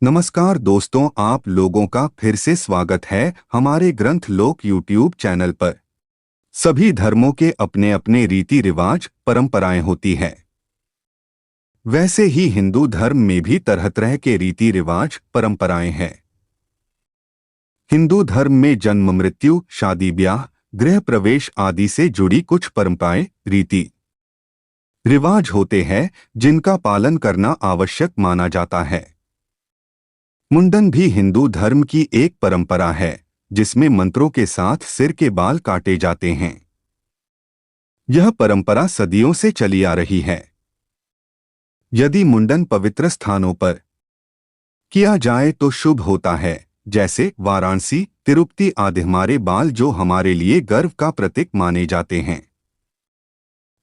नमस्कार दोस्तों, आप लोगों का फिर से स्वागत है हमारे ग्रंथ लोक यूट्यूब चैनल पर। सभी धर्मों के अपने अपने रीति रिवाज परंपराएं होती है। वैसे ही हिंदू धर्म में भी तरह तरह के रीति रिवाज परंपराएं हैं। हिंदू धर्म में जन्म मृत्यु, शादी ब्याह, गृह प्रवेश आदि से जुड़ी कुछ परंपराएं रीति रिवाज होते हैं जिनका पालन करना आवश्यक माना जाता है। मुंडन भी हिंदू धर्म की एक परंपरा है जिसमें मंत्रों के साथ सिर के बाल काटे जाते हैं। यह परंपरा सदियों से चली आ रही है। यदि मुंडन पवित्र स्थानों पर किया जाए तो शुभ होता है, जैसे वाराणसी, तिरुपति आदि। हमारे बाल जो हमारे लिए गर्व का प्रतीक माने जाते हैं,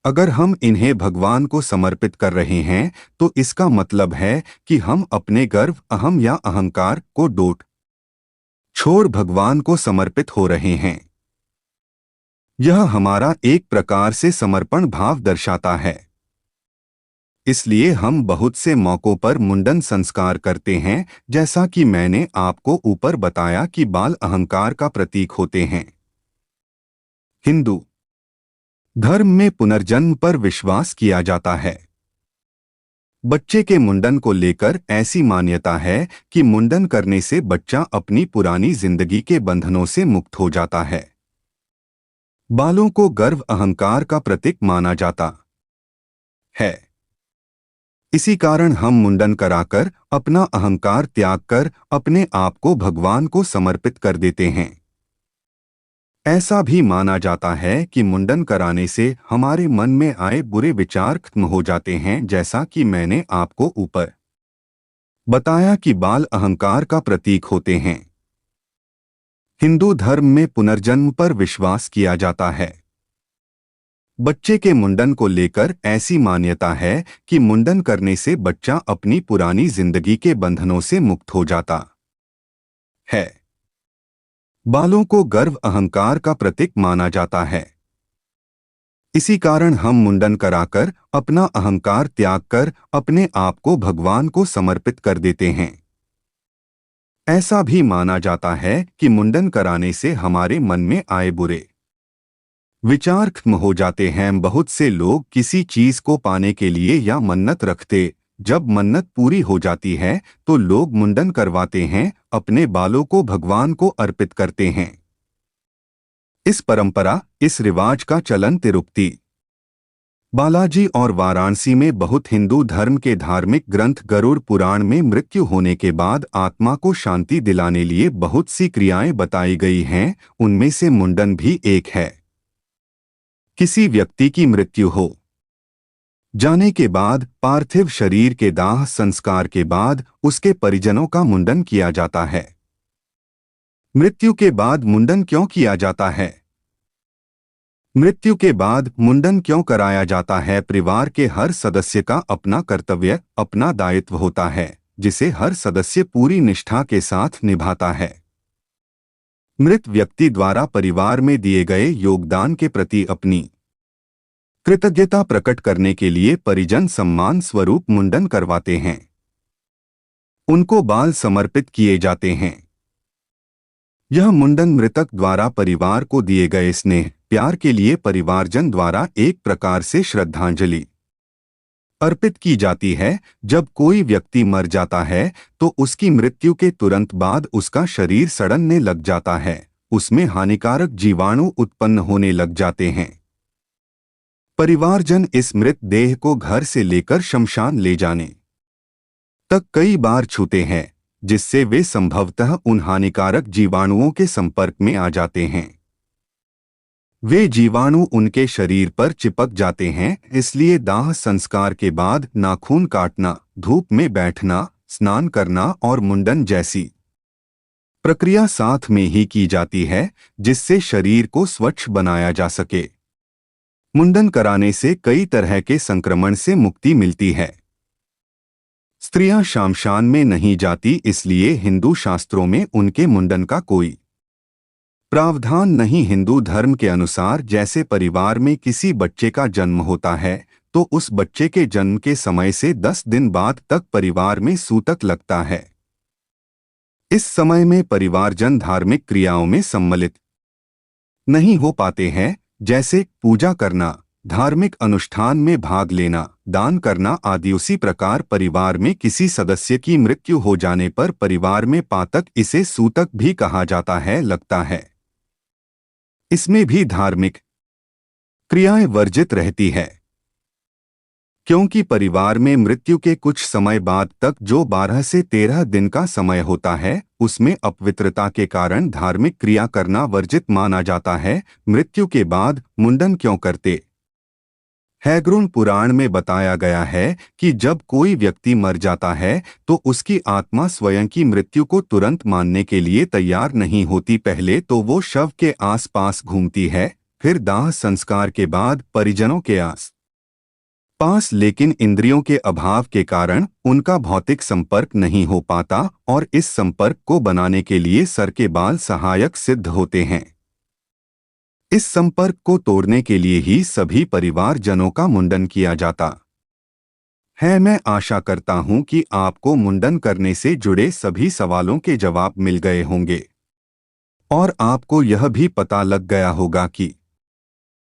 अगर हम इन्हें भगवान को समर्पित कर रहे हैं तो इसका मतलब है कि हम अपने गर्व, अहम या अहंकार को छोड़ भगवान को समर्पित हो रहे हैं। यह हमारा एक प्रकार से समर्पण भाव दर्शाता है। इसलिए हम बहुत से मौकों पर मुंडन संस्कार करते हैं, जैसा कि मैंने आपको ऊपर बताया कि बाल अहंकार का प्रतीक होते हैं। हिंदू धर्म में पुनर्जन्म पर विश्वास किया जाता है। बच्चे के मुंडन को लेकर ऐसी मान्यता है कि मुंडन करने से बच्चा अपनी पुरानी जिंदगी के बंधनों से मुक्त हो जाता है। बालों को गर्व, अहंकार का प्रतीक माना जाता है। इसी कारण हम मुंडन कराकर अपना अहंकार त्याग कर अपने आप को भगवान को समर्पित कर देते हैं। ऐसा भी माना जाता है कि मुंडन कराने से हमारे मन में आए बुरे विचार खत्म हो जाते हैं, जैसा कि मैंने आपको ऊपर बताया कि बाल अहंकार का प्रतीक होते हैं। हिंदू धर्म में पुनर्जन्म पर विश्वास किया जाता है। बच्चे के मुंडन को लेकर ऐसी मान्यता है कि मुंडन करने से बच्चा अपनी पुरानी जिंदगी के बंधनों से मुक्त हो जाता है। बालों को गर्व, अहंकार का प्रतीक माना जाता है। इसी कारण हम मुंडन कराकर अपना अहंकार त्याग कर अपने आप को भगवान को समर्पित कर देते हैं। ऐसा भी माना जाता है कि मुंडन कराने से हमारे मन में आए बुरे विचार खत्म हो जाते हैं। बहुत से लोग किसी चीज को पाने के लिए या मन्नत रखते, जब मन्नत पूरी हो जाती है तो लोग मुंडन करवाते हैं, अपने बालों को भगवान को अर्पित करते हैं। इस परंपरा, इस रिवाज का चलन तिरुपति बालाजी और वाराणसी में बहुत। हिंदू धर्म के धार्मिक ग्रंथ गरुड़ पुराण में मृत्यु होने के बाद आत्मा को शांति दिलाने लिए बहुत सी क्रियाएं बताई गई हैं, उनमें से मुंडन भी एक है। किसी व्यक्ति की मृत्यु हो जाने के बाद पार्थिव शरीर के दाह संस्कार के बाद उसके परिजनों का मुंडन किया जाता है। मृत्यु के बाद मुंडन क्यों किया जाता है? मृत्यु के बाद मुंडन क्यों कराया जाता है? परिवार के हर सदस्य का अपना कर्तव्य, अपना दायित्व होता है, जिसे हर सदस्य पूरी निष्ठा के साथ निभाता है। मृत व्यक्ति द्वारा परिवार में दिए गए योगदान के प्रति अपनी कृतज्ञता प्रकट करने के लिए परिजन सम्मान स्वरूप मुंडन करवाते हैं। उनको बाल समर्पित किए जाते हैं। यह मुंडन मृतक द्वारा परिवार को दिए गए स्नेह, प्यार के लिए परिवारजन द्वारा एक प्रकार से श्रद्धांजलि अर्पित की जाती है। जब कोई व्यक्ति मर जाता है तो उसकी मृत्यु के तुरंत बाद उसका शरीर सड़ने लग जाता है, उसमें हानिकारक जीवाणु उत्पन्न होने लग जाते हैं। परिवारजन इस मृत देह को घर से लेकर शमशान ले जाने तक कई बार छूते हैं, जिससे वे संभवतः उन हानिकारक जीवाणुओं के संपर्क में आ जाते हैं। वे जीवाणु उनके शरीर पर चिपक जाते हैं, इसलिए दाह संस्कार के बाद नाखून काटना, धूप में बैठना, स्नान करना और मुंडन जैसी प्रक्रिया साथ में ही की जाती है, जिससे शरीर को स्वच्छ बनाया जा सके। मुंडन कराने से कई तरह के संक्रमण से मुक्ति मिलती है। स्त्रियां शमशान में नहीं जाती, इसलिए हिंदू शास्त्रों में उनके मुंडन का कोई प्रावधान नहीं। हिंदू धर्म के अनुसार जैसे परिवार में किसी बच्चे का जन्म होता है तो उस बच्चे के जन्म के समय से 10 दिन बाद तक परिवार में सूतक लगता है। इस समय में परिवारजन धार्मिक क्रियाओं में सम्मिलित नहीं हो पाते हैं, जैसे पूजा करना, धार्मिक अनुष्ठान में भाग लेना, दान करना आदि। उसी प्रकार परिवार में किसी सदस्य की मृत्यु हो जाने पर परिवार में पातक, इसे सूतक भी कहा जाता है, लगता है। इसमें भी धार्मिक क्रियाएं वर्जित रहती है, क्योंकि परिवार में मृत्यु के कुछ समय बाद तक जो 12 से 13 दिन का समय होता है, उसमें अपवित्रता के कारण धार्मिक क्रिया करना वर्जित माना जाता है। मृत्यु के बाद मुंडन क्यों करते? हैग्रुण पुराण में बताया गया है कि जब कोई व्यक्ति मर जाता है तो उसकी आत्मा स्वयं की मृत्यु को तुरंत मानने के लिए तैयार नहीं होती। पहले तो वो शव के आसपास घूमती है, फिर दाह संस्कार के बाद परिजनों के पास, लेकिन इंद्रियों के अभाव के कारण उनका भौतिक संपर्क नहीं हो पाता और इस संपर्क को बनाने के लिए सर के बाल सहायक सिद्ध होते हैं। इस संपर्क को तोड़ने के लिए ही सभी परिवारजनों का मुंडन किया जाता है। मैं आशा करता हूं कि आपको मुंडन करने से जुड़े सभी सवालों के जवाब मिल गए होंगे और आपको यह भी पता लग गया होगा कि